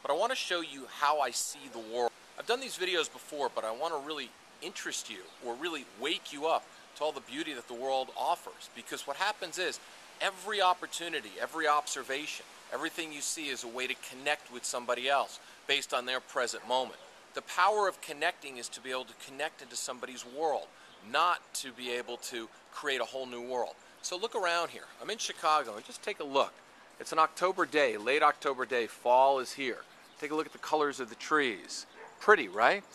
but I want to show you how I see the world. I've done these videos before, but I want to really interest you or really wake you up to all the beauty that the world offers. Because what happens is every opportunity, every observation, everything you see is a way to connect with somebody else based on their present moment. The power of connecting is to be able to connect into somebody's world, not to be able to create a whole new world. So look around here. I'm in Chicago, and just take a look. It's an October day, late October day. Fall is here. Take a look at the colors of the trees. Pretty, right?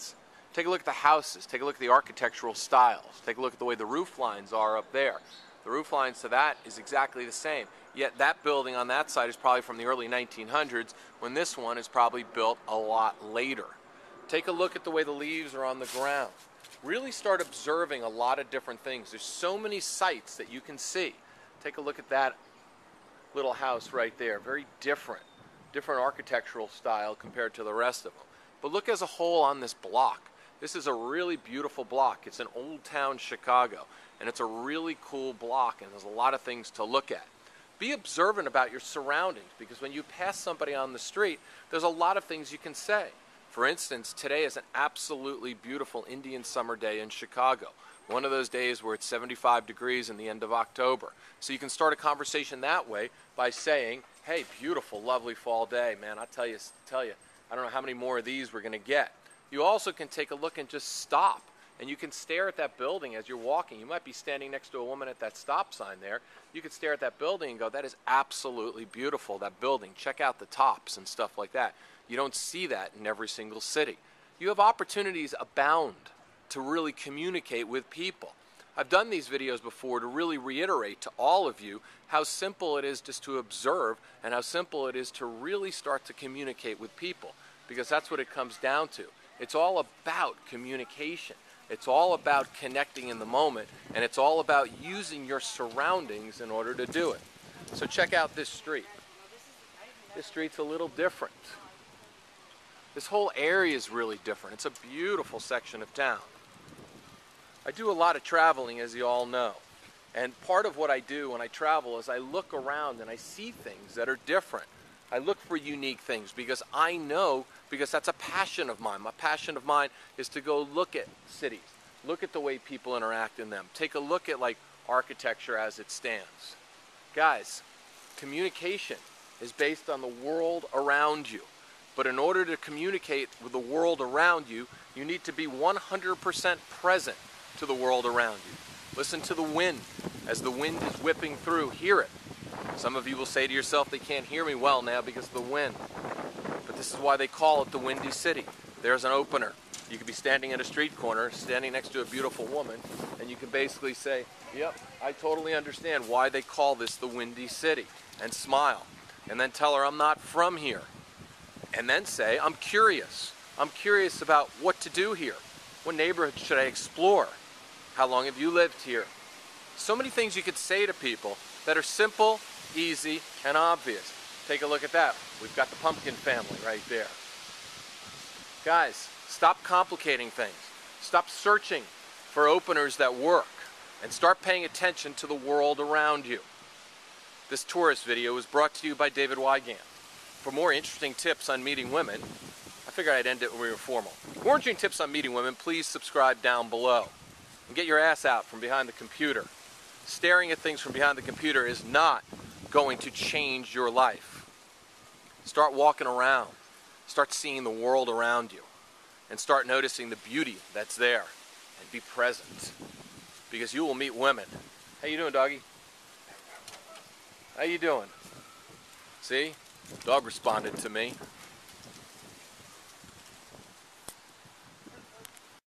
Take a look at the houses. Take a look at the architectural styles. Take a look at the way the roof lines are up there. The roof lines to that is exactly the same. Yet that building on that side is probably from the early 1900s, when this one is probably built a lot later. Take a look at the way the leaves are on the ground. Really start observing a lot of different things. There's so many sights that you can see. Take a look at that little house right there. Very different architectural style compared to the rest of them. But look as a whole on this block. This is a really beautiful block. It's in Old Town Chicago, and it's a really cool block, and there's a lot of things to look at. Be observant about your surroundings, because when you pass somebody on the street, there's a lot of things you can say. For instance, today is an absolutely beautiful Indian summer day in Chicago. One of those days where it's 75 degrees in the end of October. So you can start a conversation that way by saying, hey, beautiful, lovely fall day. Man, I tell you, I don't know how many more of these we're going to get. You also can take a look and just stop. And you can stare at that building as you're walking. You might be standing next to a woman at that stop sign there. You could stare at that building and go, that is absolutely beautiful, that building. Check out the tops and stuff like that. You don't see that in every single city. You have opportunities abound to really communicate with people. I've done these videos before to really reiterate to all of you how simple it is just to observe and how simple it is to really start to communicate with people, because that's what it comes down to. It's all about communication. It's all about connecting in the moment, and it's all about using your surroundings in order to do it. So check out this street. This street's a little different. This whole area is really different. It's a beautiful section of town. I do a lot of traveling, as you all know. And part of what I do when I travel is I look around and I see things that are different. I look for unique things because I know, because that's a passion of mine. My passion of mine is to go look at cities, look at the way people interact in them, take a look at like architecture as it stands. Guys, communication is based on the world around you. But in order to communicate with the world around you, you need to be 100% present to the world around you. Listen to the wind. As the wind is whipping through, hear it. Some of you will say to yourself, they can't hear me well now because of the wind. But this is why they call it the Windy City. There's an opener. You could be standing at a street corner, standing next to a beautiful woman, and you can basically say, yep, I totally understand why they call this the Windy City, and smile. And then tell her, I'm not from here. And then say, I'm curious. I'm curious about what to do here. What neighborhood should I explore? How long have you lived here? So many things you could say to people that are simple, easy, and obvious. Take a look at that. We've got the pumpkin family right there. Guys, stop complicating things. Stop searching for openers that work, and start paying attention to the world around you. This tourist video was brought to you by David Wygant. For more interesting tips on meeting women, I figured I'd end it when we were formal. For more interesting tips on meeting women, please subscribe down below. And get your ass out from behind the computer. Staring at things from behind the computer is not going to change your life. Start walking around. Start seeing the world around you. And start noticing the beauty that's there. And be present. Because you will meet women. How you doing, doggy? How you doing? See? Dog responded to me.